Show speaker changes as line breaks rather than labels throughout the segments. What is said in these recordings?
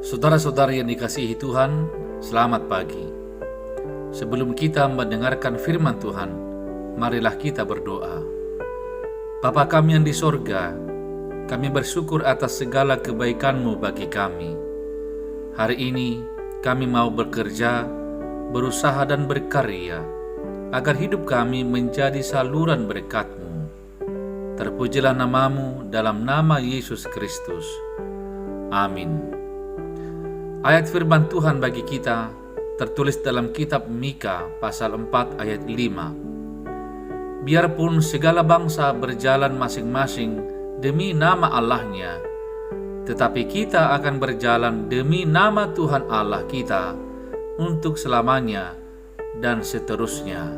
Saudara-saudari yang dikasihi Tuhan, selamat pagi. Sebelum kita mendengarkan firman Tuhan, marilah kita berdoa. Bapa kami yang di sorga, kami bersyukur atas segala kebaikan-Mu bagi kami. Hari ini kami mau bekerja, berusaha dan berkarya, agar hidup kami menjadi saluran berkat-Mu. Terpujilah nama-Mu dalam nama Yesus Kristus. Amin. Ayat firman Tuhan bagi kita tertulis dalam kitab Mika pasal 4 ayat 5. Biarpun segala bangsa berjalan masing-masing demi nama Allahnya, tetapi kita akan berjalan demi nama Tuhan Allah kita untuk selamanya dan seterusnya.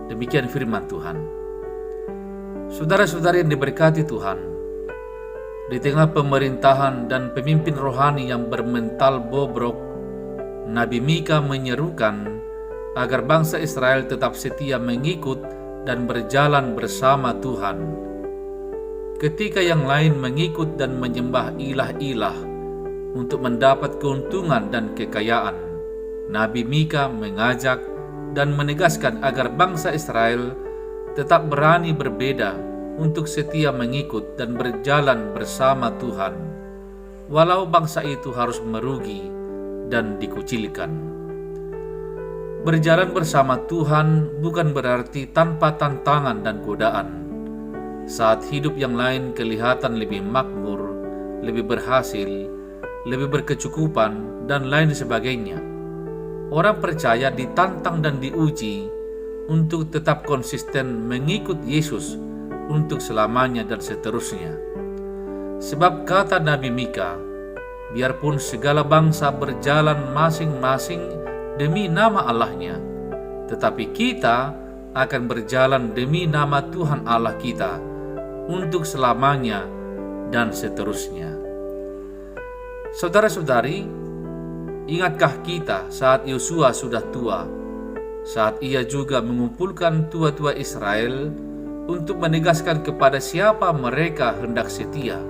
Demikian firman Tuhan. Saudara-saudari yang diberkati Tuhan, di tengah pemerintahan dan pemimpin rohani yang bermental bobrok, Nabi Mika menyerukan agar bangsa Israel tetap setia mengikut dan berjalan bersama Tuhan. Ketika yang lain mengikut dan menyembah ilah-ilah untuk mendapat keuntungan dan kekayaan, Nabi Mika mengajak dan menegaskan agar bangsa Israel tetap berani berbeda untuk setia mengikut dan berjalan bersama Tuhan, walau bangsa itu harus merugi dan dikucilkan. Berjalan bersama Tuhan bukan berarti tanpa tantangan dan godaan. Saat hidup yang lain kelihatan lebih makmur, lebih berhasil, lebih berkecukupan, dan lain sebagainya, orang percaya ditantang dan diuji untuk tetap konsisten mengikut Yesus untuk selamanya dan seterusnya. Sebab kata Nabi Mika, biarpun segala bangsa berjalan masing-masing demi nama Allahnya, tetapi kita akan berjalan demi nama Tuhan Allah kita untuk selamanya dan seterusnya. Saudara-saudari, ingatkah kita saat Yosua sudah tua, saat ia juga mengumpulkan tua-tua Israel untuk menegaskan kepada siapa mereka hendak setia?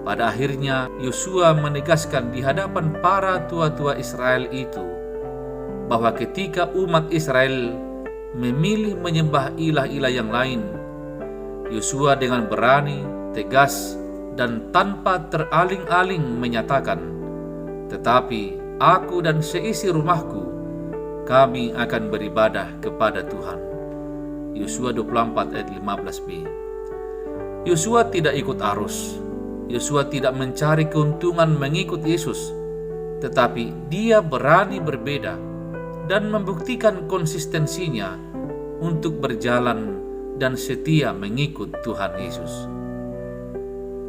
Pada akhirnya Yosua menegaskan di hadapan para tua-tua Israel itu bahwa ketika umat Israel memilih menyembah ilah-ilah yang lain, Yosua dengan berani, tegas, dan tanpa teraling-aling menyatakan, "Tetapi aku dan seisi rumahku, kami akan beribadah kepada Tuhan." Yosua 24 ayat 15b. Yosua tidak ikut arus. Yosua tidak mencari keuntungan mengikut Yesus, tetapi dia berani berbeda dan membuktikan konsistensinya untuk berjalan dan setia mengikut Tuhan Yesus.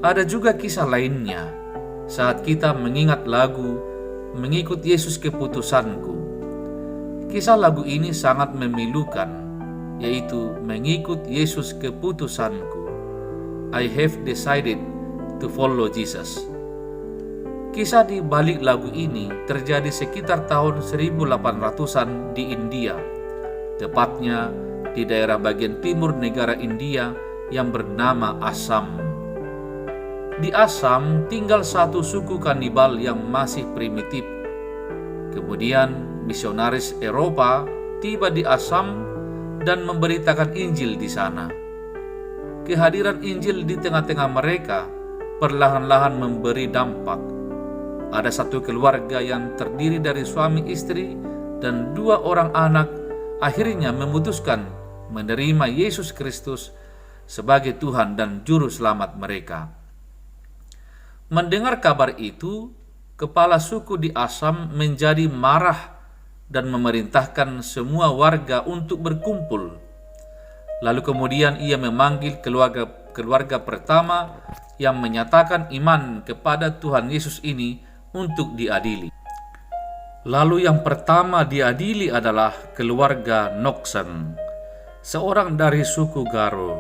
Ada juga kisah lainnya saat kita mengingat lagu "Mengikut Yesus Keputusanku". Kisah lagu ini sangat memilukan, yaitu "Mengikut Yesus Keputusanku". I have decided to follow Jesus. Kisah di balik lagu ini terjadi sekitar tahun 1800-an di India, tepatnya di daerah bagian timur negara India yang bernama Assam. Di Assam tinggal satu suku kanibal yang masih primitif. Kemudian misionaris Eropa tiba di Assam dan memberitakan Injil di sana. Kehadiran Injil di tengah-tengah mereka perlahan-lahan memberi dampak. Ada satu keluarga yang terdiri dari suami istri dan 2 orang anak akhirnya memutuskan menerima Yesus Kristus sebagai Tuhan dan Juru Selamat mereka. Mendengar kabar itu, kepala suku di Assam menjadi marah dan memerintahkan semua warga untuk berkumpul. Lalu kemudian ia memanggil keluarga pertama yang menyatakan iman kepada Tuhan Yesus ini untuk diadili. Lalu yang pertama diadili adalah keluarga Nokseng, seorang dari suku Garo.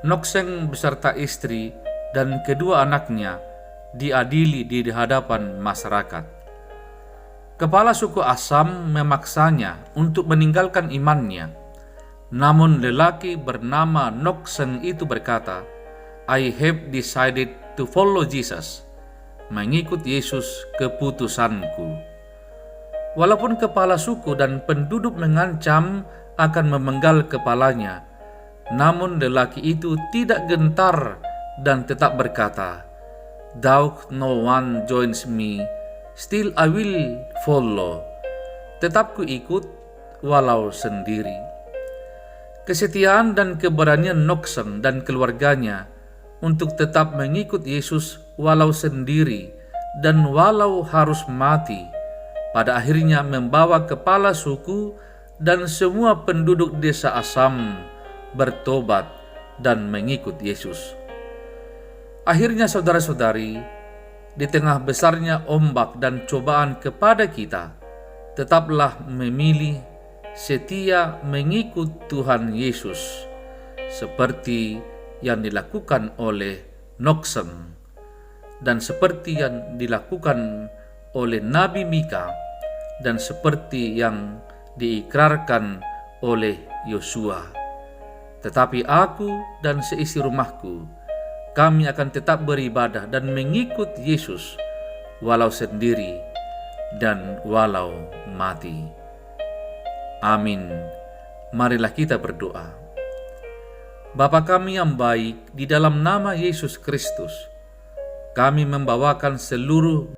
Nokseng beserta istri dan kedua anaknya diadili di hadapan masyarakat. Kepala suku Assam memaksanya untuk meninggalkan imannya. Namun lelaki bernama Nokseng itu berkata, "I have decided to follow Jesus." mengikut Yesus keputusanku. Walaupun kepala suku dan penduduk mengancam akan memenggal kepalanya, namun lelaki itu tidak gentar dan tetap berkata, "Though no one joins me, still I will follow." Tetap ku ikut walau sendiri. Kesetiaan dan keberanian Noksen dan keluarganya untuk tetap mengikut Yesus walau sendiri dan walau harus mati, pada akhirnya membawa kepala suku dan semua penduduk desa Asam bertobat dan mengikut Yesus. Akhirnya saudara-saudari, di tengah besarnya ombak dan cobaan kepada kita, tetaplah memilih setia mengikut Tuhan Yesus, seperti yang dilakukan oleh Noksen dan seperti yang dilakukan oleh Nabi Mika dan seperti yang diikrarkan oleh Yosua. Tetapi aku dan seisi rumahku, kami akan tetap beribadah dan mengikut Yesus walau sendiri dan walau mati. Amin. Marilah kita berdoa. Bapa kami yang baik, di dalam nama Yesus Kristus, kami membawakan seluruh